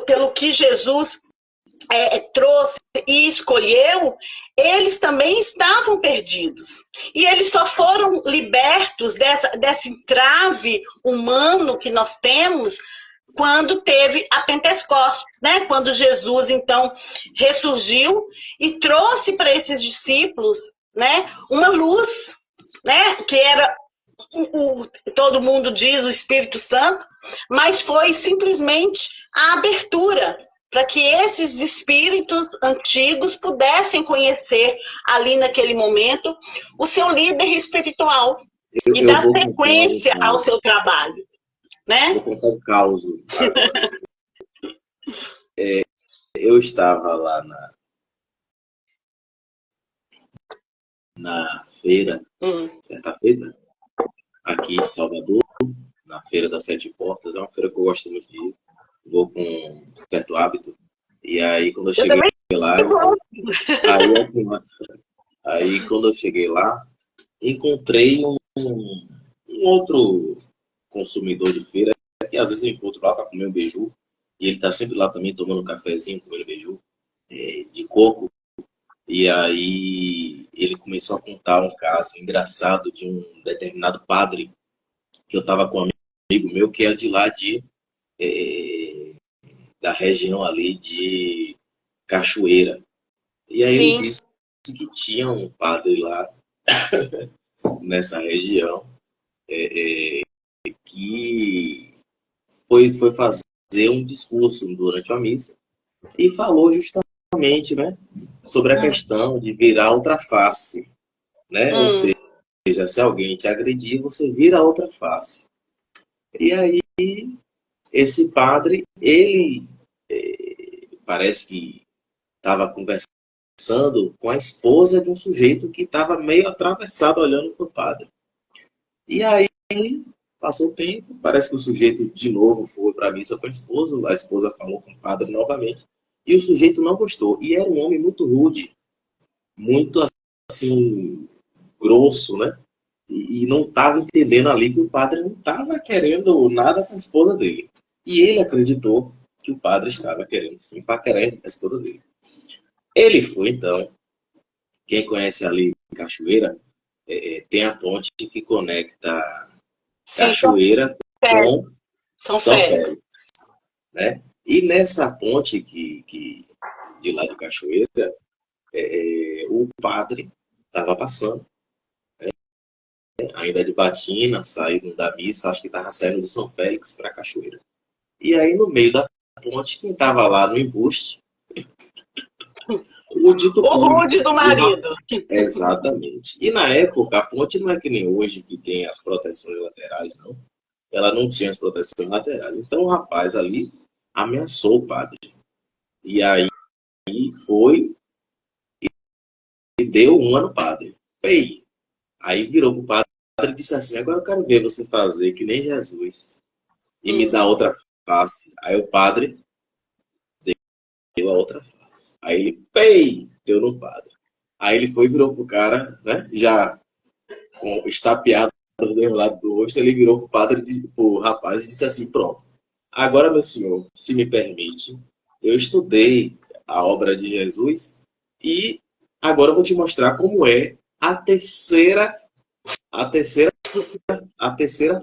pelo que Jesus trouxe e escolheu, eles também estavam perdidos. E eles só foram libertos desse entrave humano que nós temos quando teve a Pentecostes, né? Quando Jesus, então, ressurgiu e trouxe para esses discípulos, né, uma luz, né, que era, todo mundo diz, o Espírito Santo, mas foi simplesmente a abertura para que esses espíritos antigos pudessem conhecer ali naquele momento o seu líder espiritual e dar sequência ao seu trabalho. Né? Vou contar um caos agora. Eu estava lá na feira, certa feira, aqui em Salvador, na Feira das Sete Portas. É uma feira que eu gosto muito de ir. Vou com um certo hábito. E aí, quando eu cheguei lá... Aí, quando eu cheguei lá, encontrei um outro consumidor de feira, que às vezes eu encontro lá para comer um beiju, e ele está sempre lá também tomando um cafezinho, comendo beiju de coco. E aí ele começou a contar um caso engraçado de um determinado padre, que eu estava com um amigo meu, que é de lá da região ali de Cachoeira. E aí ele disse que tinha um padre lá, nessa região, que foi fazer um discurso durante a missa e falou justamente, né, sobre a questão de virar outra face, né? Ou seja, se alguém te agredir, você vira outra face. E aí, esse padre, ele parece que estava conversando com a esposa de um sujeito que estava meio atravessado olhando para o padre. E aí, passou o tempo, parece que o sujeito de novo foi para a missa com a esposa falou com o padre novamente, e o sujeito não gostou. E era um homem muito rude, muito assim, grosso, né? E não estava entendendo ali que o padre não estava querendo nada com a esposa dele. E ele acreditou que o padre estava querendo sim, paquerando a esposa dele. Ele foi, então, quem conhece ali em Cachoeira, tem a ponte que conecta Cachoeira com São Félix, né? E nessa ponte de lá de Cachoeira, o padre estava passando, né? Ainda de batina, saindo da missa, acho que estava saindo de São Félix para Cachoeira. E aí, no meio da ponte, quem estava lá no embuste, o rude do marido. Exatamente. E na época, a ponte não é que nem hoje, que tem as proteções laterais, não. Ela não tinha as proteções laterais. Então o rapaz ali ameaçou o padre. E aí foi e deu uma no padre. Ei. Aí virou pro padre e disse assim, agora eu quero ver você fazer que nem Jesus e me dar outra face. Aí o padre deu a outra face. Aí ele, deu no padre. Aí ele foi e virou pro cara, né, já com estapeado dos dois lados do rosto, ele virou pro padre, pro rapaz e disse assim, pronto. Agora, meu senhor, se me permite, eu estudei a obra de Jesus e agora eu vou te mostrar como é a terceira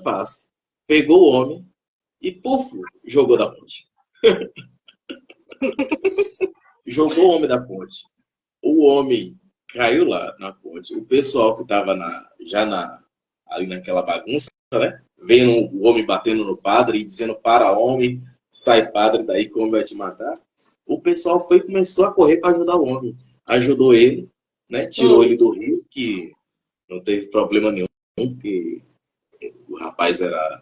face. Pegou o homem e, puf, jogou da ponte. Jogou o homem da ponte. O homem caiu lá na ponte. O pessoal que estava ali naquela bagunça, né? Vendo o homem batendo no padre e dizendo para homem, sai padre daí que o homem vai te matar. O pessoal foi e começou a correr para ajudar o homem. Ajudou ele, né? Tirou ele do rio, que não teve problema nenhum, porque o rapaz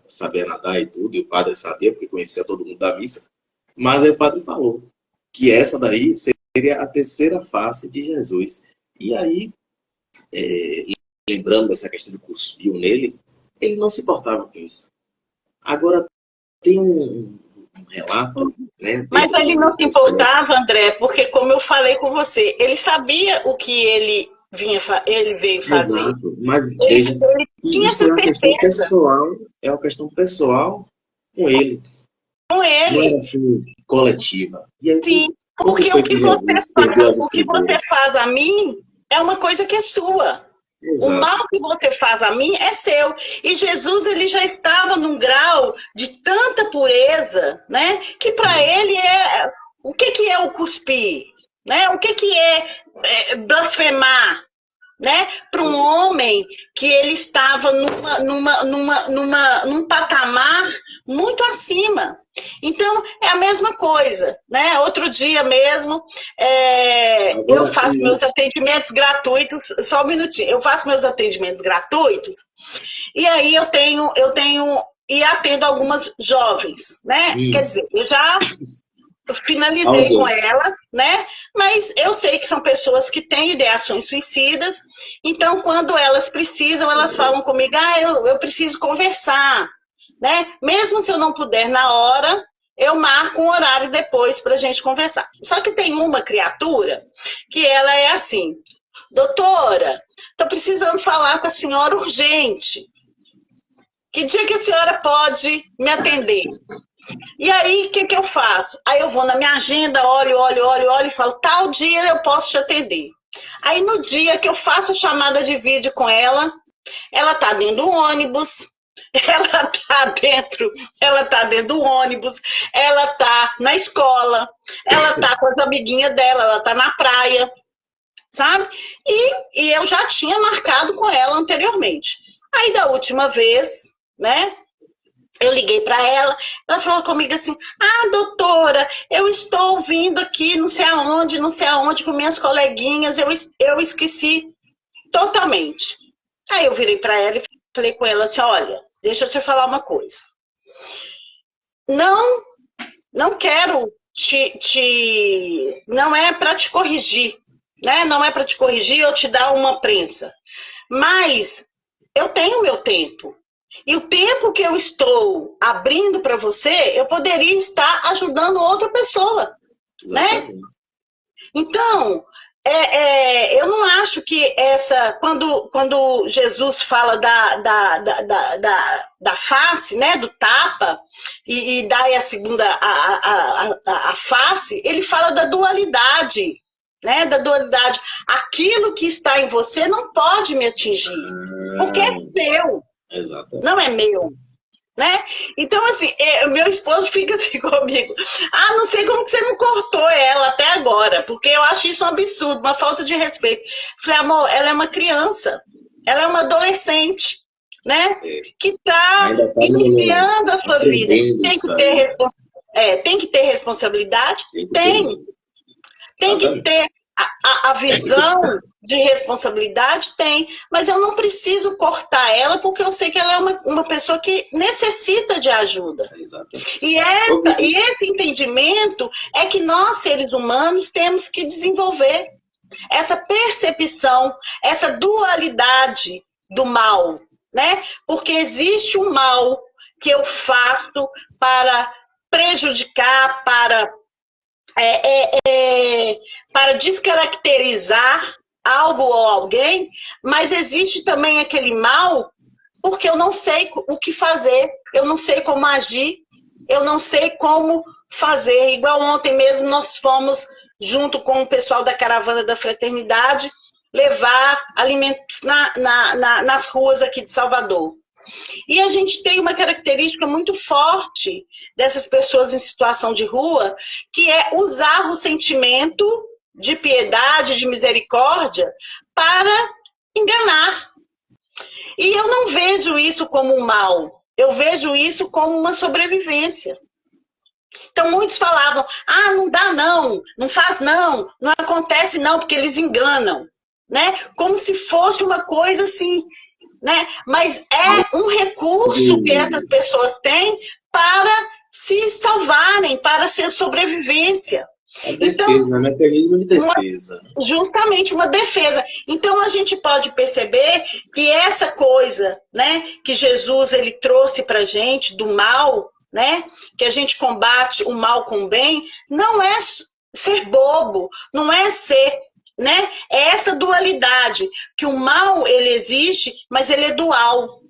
sabia nadar e tudo, e o padre sabia, porque conhecia todo mundo da missa. Mas aí o padre falou que essa daí seria a terceira face de Jesus. E aí, lembrando dessa questão do cuspiu nele, ele não se importava com isso. Agora, tem um relato, né? Mas ele não se importava, André, porque como eu falei com você, ele sabia o que ele veio fazer. Exato, mas veja, ele tinha isso essa é uma questão certeza. pessoal, é uma questão pessoal com ele. Com ele. Não era assim, coletiva. E aí, sim, porque o que você faz a mim é uma coisa que é sua. Exato. O mal que você faz a mim é seu. E Jesus, ele já estava num grau de tanta pureza, né? Que para ele é... O que é o cuspir? Né? O que é blasfemar? Né? Para um homem que ele estava num patamar muito acima. Então, é a mesma coisa, né? Outro dia mesmo, eu faço meus atendimentos gratuitos, só um minutinho, eu faço meus atendimentos gratuitos, e aí eu tenho e atendo algumas jovens, né? Quer dizer, eu já finalizei com elas, né? Mas eu sei que são pessoas que têm ideações suicidas, então quando elas precisam, elas falam comigo, eu preciso conversar, né? Mesmo se eu não puder na hora, eu marco um horário depois para a gente conversar. Só que tem uma criatura que ela é assim, doutora, estou precisando falar com a senhora urgente. Que dia que a senhora pode me atender? E aí, o que eu faço? Aí eu vou na minha agenda, olho e falo, tal dia eu posso te atender. Aí no dia que eu faço a chamada de vídeo com ela tá dentro do ônibus, ela tá dentro do ônibus, ela tá na escola, ela tá com as amiguinhas dela, ela tá na praia, sabe? E eu já tinha marcado com ela anteriormente. Aí da última vez, né? Eu liguei para ela falou comigo assim, doutora, eu estou vindo aqui não sei aonde, com minhas coleguinhas, eu esqueci totalmente. Aí eu virei para ela e falei com ela assim, olha, deixa eu te falar uma coisa. Não quero não é para te corrigir, né? Não é para te corrigir ou te dar uma prensa, mas eu tenho meu tempo. E o tempo que eu estou abrindo para você, eu poderia estar ajudando outra pessoa, né? Então, eu não acho que quando Jesus fala da face, né, do tapa, e dá a segunda, a face, ele fala da dualidade, né, da dualidade. Aquilo que está em você não pode me atingir, porque é seu. Exatamente. Não é meu, né? Então, assim, meu esposo fica assim comigo. Não sei como que você não cortou ela até agora, porque eu acho isso um absurdo, uma falta de respeito. Falei, amor, ela é uma criança, ela é uma adolescente, né? Que está iniciando a sua vida. Tem que ter responsabilidade? Tem que ter a visão de responsabilidade? Tem, mas eu não preciso cortar ela porque eu sei que ela é uma pessoa que necessita de ajuda. E esse entendimento é que nós, seres humanos, temos que desenvolver. Essa percepção, essa dualidade do mal, né? Porque existe um mal que eu faço para prejudicar, para descaracterizar algo ou alguém, mas existe também aquele mal porque eu não sei o que fazer, eu não sei como agir, eu não sei como fazer. Igual ontem mesmo nós fomos, junto com o pessoal da Caravana da Fraternidade, levar alimentos nas ruas aqui de Salvador. E a gente tem uma característica muito forte dessas pessoas em situação de rua, que é usar o sentimento de piedade, de misericórdia, para enganar. E eu não vejo isso como um mal, eu vejo isso como uma sobrevivência. Então muitos falavam, não dá não, não faz não acontece não, porque eles enganam, né? Como se fosse uma coisa assim, né? Mas é um recurso que essas pessoas têm para se salvarem, para ser sobrevivência. A Então, defesa, mecanismo de defesa. justamente uma defesa. Então a gente pode perceber que essa coisa, né, que Jesus ele trouxe para a gente do mal, né, que a gente combate o mal com o bem, não é ser bobo, não é ser, né, é essa dualidade que o mal ele existe, mas ele é dual,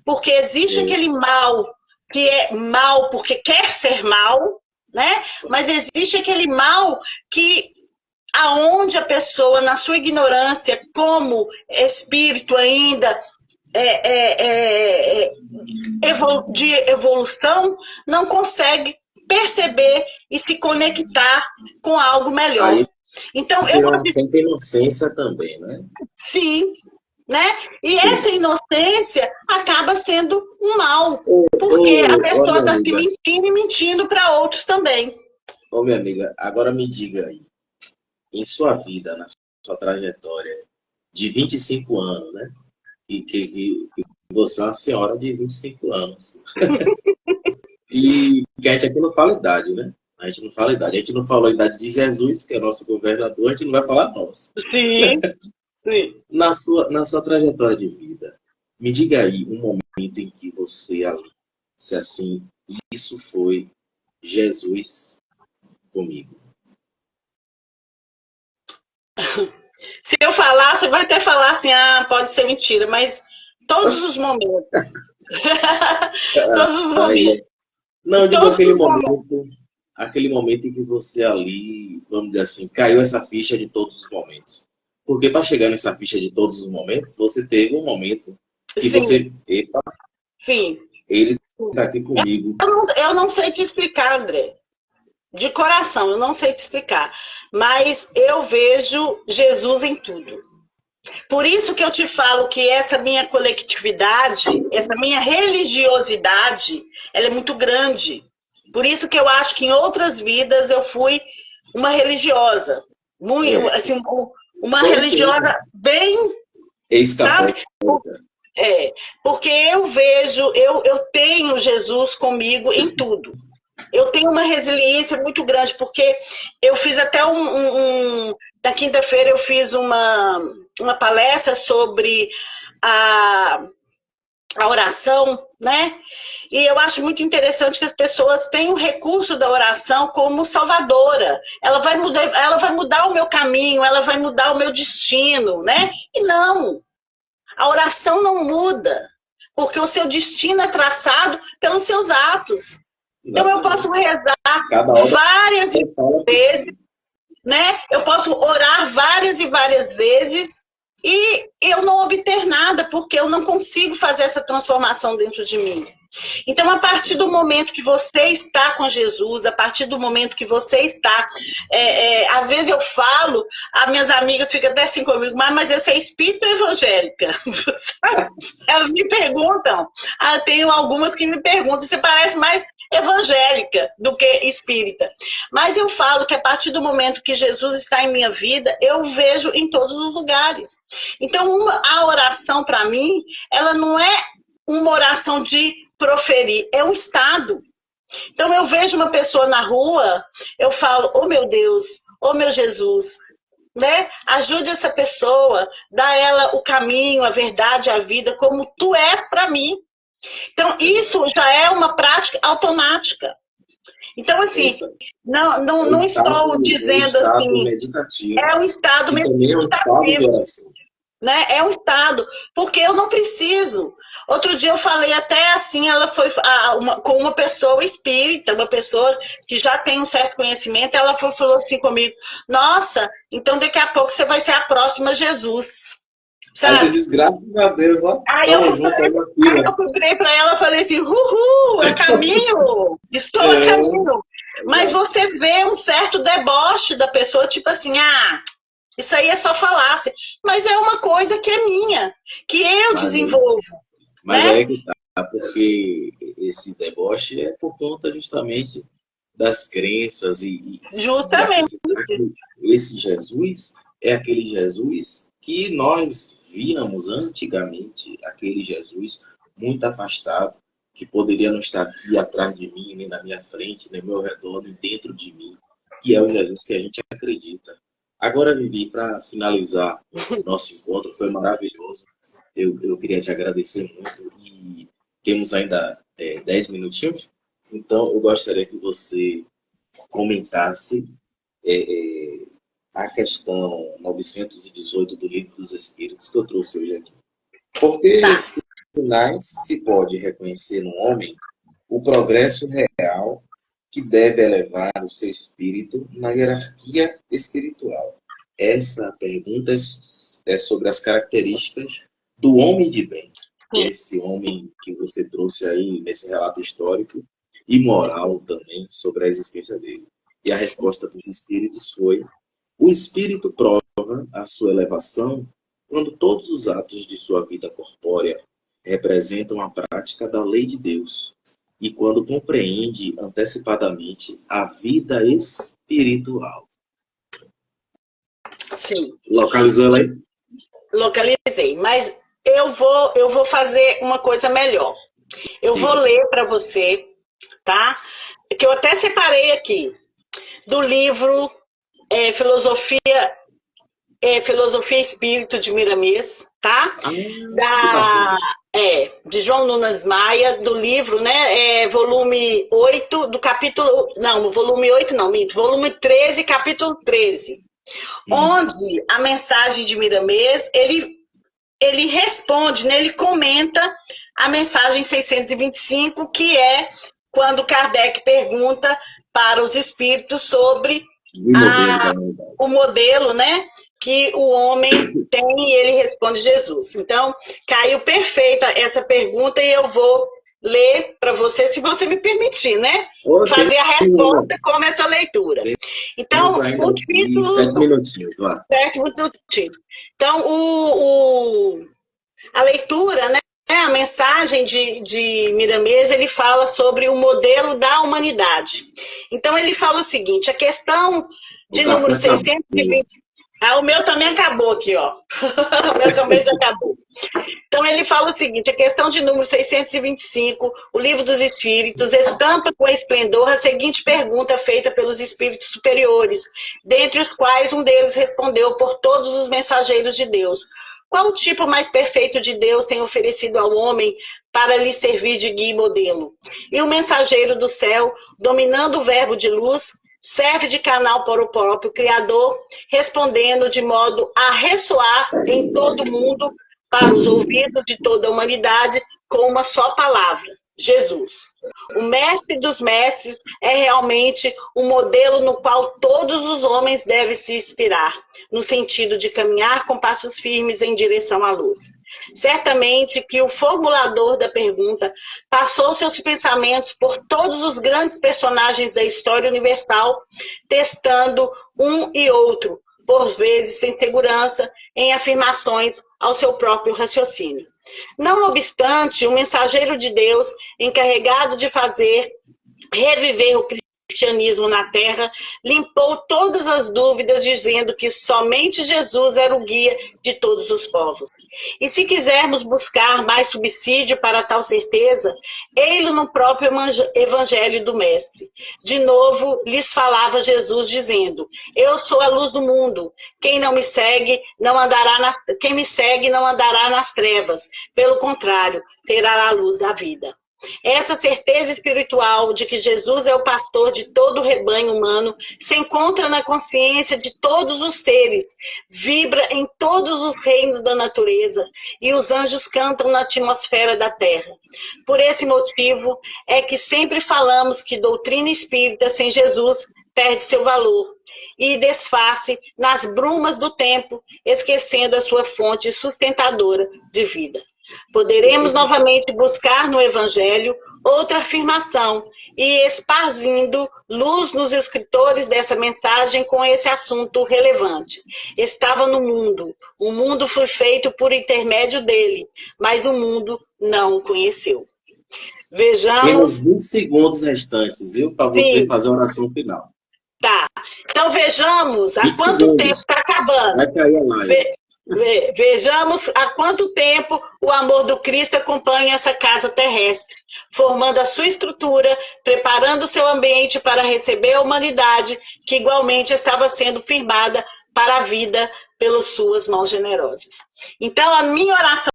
porque existe aquele mal que é mal porque quer ser mal, né? Mas existe aquele mal que aonde a pessoa, na sua ignorância, como espírito ainda de evolução, não consegue perceber e se conectar com algo melhor. Aí Então, você eu é vou uma dizer, certa inocência também, né? sim, né? E Sim. essa inocência acaba sendo um mal, Ô, porque a ô, pessoa minha está se amiga, mentindo e mentindo para outros também. ô, minha amiga, agora me diga aí, em sua vida, na sua trajetória de 25 anos, né? Que você é uma senhora de 25 anos. E que a gente aqui não fala idade, né? A gente não fala idade. A gente não falou a idade de Jesus, que é nosso governador, a gente não vai falar nossa. Sim, sim. Na sua trajetória de vida, me diga aí um momento em que você ali disse assim, isso foi Jesus comigo. Se eu falar, você vai até falar assim, ah, pode ser mentira, mas todos os momentos. Todos os momentos. Aí, não, digo Todos os momentos. aquele momento em que você ali, vamos dizer assim, caiu essa ficha de todos os momentos. Porque para chegar nessa ficha de todos os momentos, você teve um momento que Sim, você, epa, sim. ele está aqui comigo. Eu não sei te explicar, André. De coração, eu não sei te explicar. Mas eu vejo Jesus em tudo. Por isso que eu te falo que essa minha coletividade, essa minha religiosidade, ela é muito grande. Por isso que eu acho que em outras vidas eu fui uma religiosa. Muito, assim, uma Pode ser, religiosa bem, sabe? ex-católica. Porque eu vejo, eu tenho Jesus comigo em tudo. Eu tenho uma resiliência muito grande, porque eu fiz até na quinta-feira eu fiz uma palestra sobre a, a oração, né? E eu acho muito interessante que as pessoas têm o recurso da oração como salvadora. Ela vai mudar o meu caminho, ela vai mudar o meu destino, né? E não, a oração não muda, porque o seu destino é traçado pelos seus atos. Então eu posso rezar várias vezes, né? Eu posso orar várias e várias vezes e eu não obter nada, porque eu não consigo fazer essa transformação dentro de mim. Então, a partir do momento que você está com Jesus, a partir do momento que você está... às vezes eu falo, as minhas amigas ficam até assim comigo, mas essa é espírita evangélica? Elas me perguntam, tenho algumas que me perguntam, você parece mais evangélica do que espírita. Mas eu falo que a partir do momento que Jesus está em minha vida, eu vejo em todos os lugares. Então, a oração, para mim, ela não é uma oração de proferir, é um estado. Então, eu vejo uma pessoa na rua, eu falo, oh meu Deus, oh meu Jesus, né? Ajude essa pessoa, dá a ela o caminho, a verdade, a vida, como tu és para mim. Então, isso já é uma prática automática. Então, assim, não estou dizendo assim, meditativo. é um estado meditativo. Né? É um estado, porque eu não preciso. Outro dia eu falei até assim, ela foi com uma pessoa espírita, uma pessoa que já tem um certo conhecimento, ela falou assim comigo, nossa, então daqui a pouco você vai ser a próxima Jesus. Sabe? Aí você diz, graças a Deus, ó. Aí eu virei para ela e falei assim, uhul, é caminho, estou a caminho. Mas você vê um certo deboche da pessoa, tipo assim, isso aí é só falácia. Mas é uma coisa que é minha, que eu desenvolvo. Mas aí é que tá, porque esse deboche é por conta justamente das crenças justamente. Esse Jesus é aquele Jesus que nós víamos antigamente, aquele Jesus muito afastado, que poderia não estar aqui atrás de mim, nem na minha frente, nem ao meu redor, nem dentro de mim. que é o Jesus que a gente acredita. Agora, Vivi, para finalizar nosso encontro, foi maravilhoso. Eu queria te agradecer muito e temos ainda 10 minutinhos, então eu gostaria que você comentasse a questão 918 do Livro dos Espíritos que eu trouxe hoje aqui. Porque esses sinais se pode reconhecer no homem o progresso real que deve elevar o seu espírito na hierarquia espiritual. Essa pergunta é sobre as características do homem de bem. Esse homem que você trouxe aí nesse relato histórico e moral também sobre a existência dele. E a resposta dos espíritos foi: o espírito prova a sua elevação quando todos os atos de sua vida corpórea representam a prática da lei de Deus e quando compreende antecipadamente a vida espiritual. Sim. Localizou ela aí? Localizei, mas eu vou fazer uma coisa melhor. Eu vou ler para você, tá? Que eu até separei aqui do livro Filosofia e Espírito de Miramês, tá? De João Nunes Maia, do livro, né? Volume 8, do capítulo. Não, volume 8 não, minto. Volume 13, capítulo 13. Onde a mensagem de Miramês, ele responde, né? Ele comenta a mensagem 625, que é quando Kardec pergunta para os espíritos sobre o modelo, né, que o homem tem, e ele responde Jesus. Então, caiu perfeita essa pergunta e eu vou ler para você, se você me permitir, né? Fazer a resposta como essa leitura. Então, o título... 7 minutinhos, vai. 7 minutinhos. Então, a leitura, né? A mensagem de Miramês, ele fala sobre o modelo da humanidade. Então, ele fala o seguinte: a questão de número 620... o meu também acabou aqui, ó. O meu também já acabou. Então, ele fala o seguinte: a questão de número 625, o Livro dos Espíritos, estampa com esplendor a seguinte pergunta feita pelos espíritos superiores, dentre os quais um deles respondeu por todos os mensageiros de Deus: qual o tipo mais perfeito de Deus tem oferecido ao homem para lhe servir de guia e modelo? E o mensageiro do céu, dominando o verbo de luz, serve de canal para o próprio Criador, respondendo de modo a ressoar em todo o mundo, para os ouvidos de toda a humanidade, com uma só palavra: Jesus. O mestre dos mestres é realmente o modelo no qual todos os homens devem se inspirar, no sentido de caminhar com passos firmes em direção à luz. Certamente que o formulador da pergunta passou seus pensamentos por todos os grandes personagens da história universal, testando um e outro, por vezes sem segurança, em afirmações ao seu próprio raciocínio. Não obstante, o mensageiro de Deus, encarregado de fazer reviver o cristianismo na Terra, limpou todas as dúvidas, dizendo que somente Jesus era o guia de todos os povos. E se quisermos buscar mais subsídio para tal certeza, ei-lo no próprio Evangelho do Mestre. De novo, lhes falava Jesus, dizendo: eu sou a luz do mundo. Quem me segue não andará nas trevas. Pelo contrário, terá a luz da vida. Essa certeza espiritual de que Jesus é o pastor de todo o rebanho humano se encontra na consciência de todos os seres, vibra em todos os reinos da natureza, e os anjos cantam na atmosfera da terra. Por esse motivo é que sempre falamos que doutrina espírita sem Jesus perde seu valor e desfaz-se nas brumas do tempo, esquecendo a sua fonte sustentadora de vida. Poderemos novamente buscar no Evangelho outra afirmação e esparzindo luz nos escritores dessa mensagem com esse assunto relevante. Estava no mundo, o mundo foi feito por intermédio dele, mas o mundo não o conheceu. Vejamos... Temos 20 segundos restantes, viu? Para você fazer a oração final. Tá. Então vejamos há quanto tempo está acabando. Vai cair a live. Vejamos há quanto tempo o amor do Cristo acompanha essa casa terrestre. formando a sua estrutura, preparando o seu ambiente para receber a humanidade, que igualmente estava sendo firmada para a vida pelas suas mãos generosas. Então, a minha oração